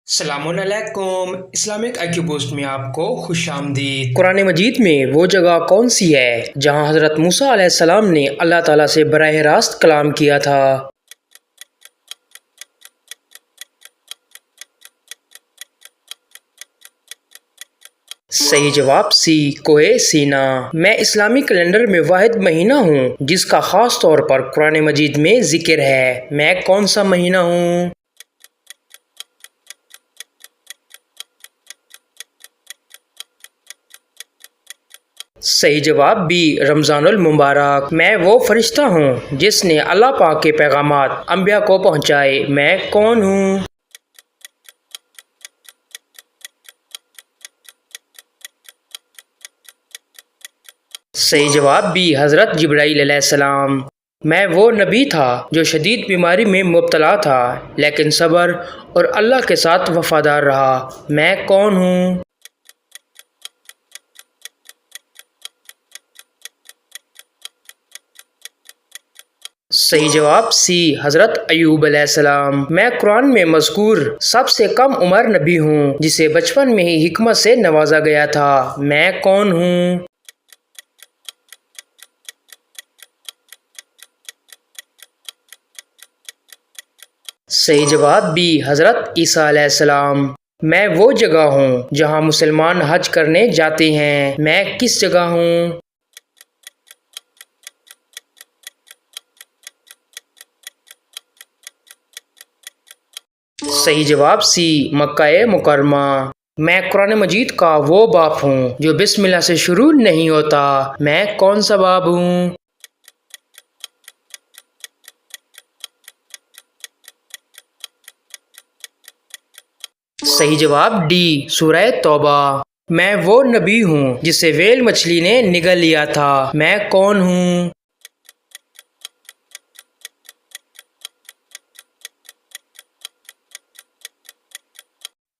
السلام علیکم، اسلامک آئی بوسٹ میں آپ کو خوش آمدید۔ قرآن مجید میں وہ جگہ کون سی ہے جہاں حضرت موسیٰ علیہ السلام نے اللہ تعالیٰ سے براہ راست کلام کیا تھا؟ صحیح جواب سی، کوہ سینا۔ میں اسلامی کیلنڈر میں واحد مہینہ ہوں جس کا خاص طور پر قرآن مجید میں ذکر ہے۔ میں کون سا مہینہ ہوں؟ صحیح جواب بی، رمضان المبارک۔ میں وہ فرشتہ ہوں جس نے اللہ پاک کے پیغامات انبیاء کو پہنچائے۔ میں کون ہوں؟ صحیح جواب بی، حضرت جبرائیل علیہ السلام۔ میں وہ نبی تھا جو شدید بیماری میں مبتلا تھا لیکن صبر اور اللہ کے ساتھ وفادار رہا۔ میں کون ہوں؟ صحیح جواب سی، حضرت ایوب علیہ السلام۔ میں قرآن میں مذکور سب سے کم عمر نبی ہوں جسے بچپن میں ہی حکمت سے نوازا گیا تھا۔ میں کون ہوں؟ صحیح جواب بی، حضرت عیسیٰ علیہ السلام۔ میں وہ جگہ ہوں جہاں مسلمان حج کرنے جاتے ہیں۔ میں کس جگہ ہوں؟ صحیح جواب سی، مکہ مکرمہ۔ میں قرآن مجید کا وہ باب ہوں جو بسم اللہ سے شروع نہیں ہوتا۔ میں کون سا باب ہوں؟ صحیح جواب ڈی، سورہ توبہ۔ میں وہ نبی ہوں جسے ویل مچھلی نے نگل لیا تھا۔ میں کون ہوں؟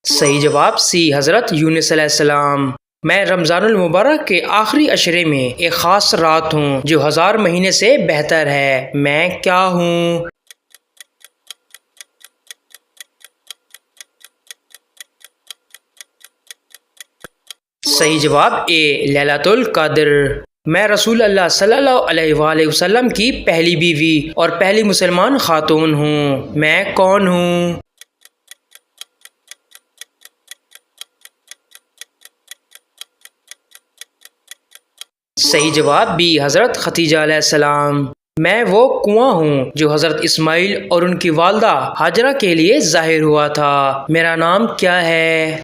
صحیح جواب سی، حضرت یونس علیہ السلام۔ میں رمضان المبارک کے آخری عشرے میں ایک خاص رات ہوں جو 1000 مہینے سے بہتر ہے۔ میں کیا ہوں؟ صحیح جواب اے، لیلۃ القدر۔ میں رسول اللہ صلی اللہ علیہ وآلہ وسلم کی پہلی بیوی اور پہلی مسلمان خاتون ہوں۔ میں کون ہوں؟ صحیح جواب بی، حضرت خدیجہ علیہ السلام۔ میں وہ کنواں ہوں جو حضرت اسماعیل اور ان کی والدہ ہاجرہ کے لیے ظاہر ہوا تھا۔ میرا نام کیا ہے؟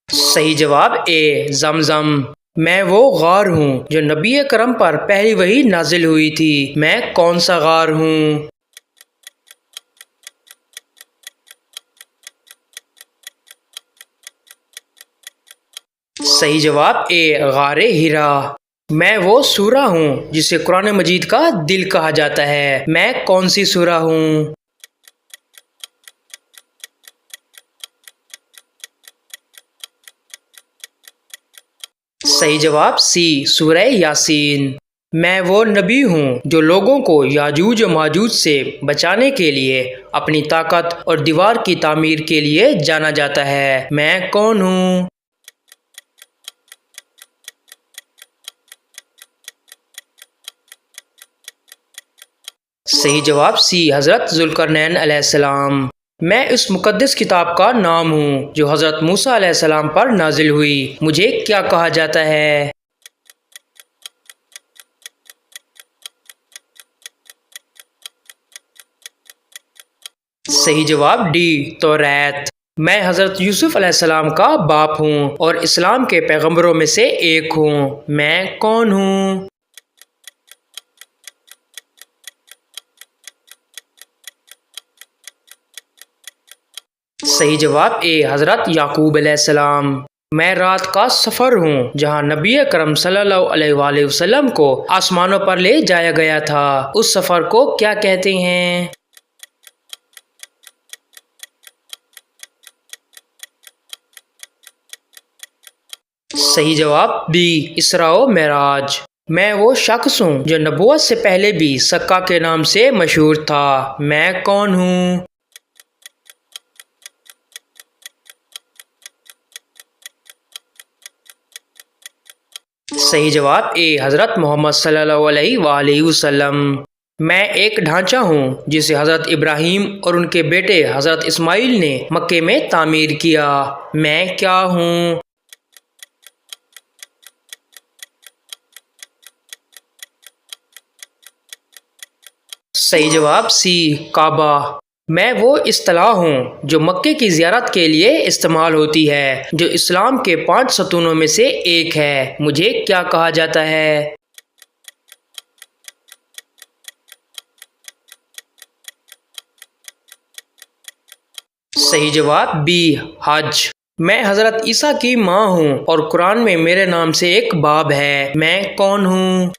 صحیح جواب اے، زمزم۔ میں وہ غار ہوں جو نبی کرم پر پہلی وحی نازل ہوئی تھی۔ میں کون سا غار ہوں؟ صحیح جواب اے، غار ہرا۔ میں وہ سورہ ہوں جسے قرآن مجید کا دل کہا جاتا ہے۔ میں کون سی سورہ ہوں؟ صحیح جواب سی، سورہ یاسین۔ میں وہ نبی ہوں جو لوگوں کو یاجوج و ماجوج سے بچانے کے لیے اپنی طاقت اور دیوار کی تعمیر کے لیے جانا جاتا ہے۔ میں کون ہوں؟ صحیح جواب سی، حضرت ذوالقرنین علیہ السلام۔ میں اس مقدس کتاب کا نام ہوں جو حضرت موسیٰ علیہ السلام پر نازل ہوئی۔ مجھے کیا کہا جاتا ہے؟ صحیح جواب ڈی، توریت۔ میں حضرت یوسف علیہ السلام کا باپ ہوں اور اسلام کے پیغمبروں میں سے ایک ہوں۔ میں کون ہوں؟ صحیح جواب اے، حضرت یعقوب علیہ السلام۔ میں رات کا سفر ہوں جہاں نبی کرم صلی اللہ علیہ وآلہ وسلم کو آسمانوں پر لے جایا گیا تھا۔ اس سفر کو کیا کہتے ہیں؟ صحیح جواب بی، اسراء و معراج۔ میں وہ شخص ہوں جو نبوت سے پہلے بھی سکا کے نام سے مشہور تھا۔ میں کون ہوں؟ صحیح جواب اے، حضرت محمد صلی اللہ علیہ وآلہ وسلم۔ میں ایک ڈھانچہ ہوں جسے حضرت ابراہیم اور ان کے بیٹے حضرت اسماعیل نے مکے میں تعمیر کیا۔ میں کیا ہوں؟ صحیح جواب سی، کعبہ۔ میں وہ اصطلاح ہوں جو مکے کی زیارت کے لیے استعمال ہوتی ہے، جو اسلام کے 5 ستونوں میں سے ایک ہے۔ مجھے کیا کہا جاتا ہے؟ صحیح جواب بی، حج۔ میں حضرت عیسیٰ کی ماں ہوں اور قرآن میں میرے نام سے ایک باب ہے۔ میں کون ہوں؟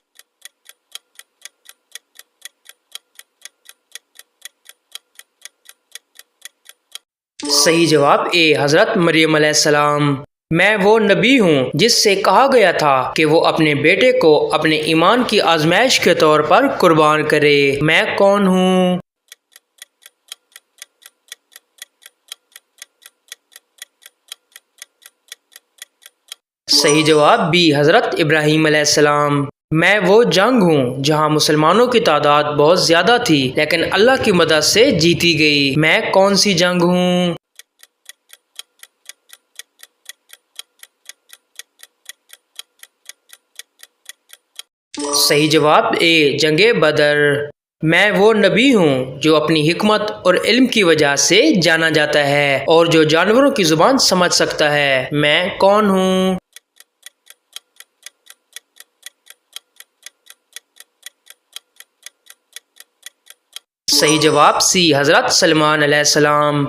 صحیح جواب اے، حضرت مریم علیہ السلام۔ میں وہ نبی ہوں جس سے کہا گیا تھا کہ وہ اپنے بیٹے کو اپنے ایمان کی آزمائش کے طور پر قربان کرے۔ میں کون ہوں؟ صحیح جواب بی، حضرت ابراہیم علیہ السلام۔ میں وہ جنگ ہوں جہاں مسلمانوں کی تعداد بہت زیادہ تھی لیکن اللہ کی مدد سے جیتی گئی۔ میں کون سی جنگ ہوں؟ صحیح جواب اے، جنگ بدر۔ میں وہ نبی ہوں جو اپنی حکمت اور علم کی وجہ سے جانا جاتا ہے اور جو جانوروں کی زبان سمجھ سکتا ہے۔ میں کون ہوں؟ صحیح جواب سی، حضرت سلمان علیہ السلام۔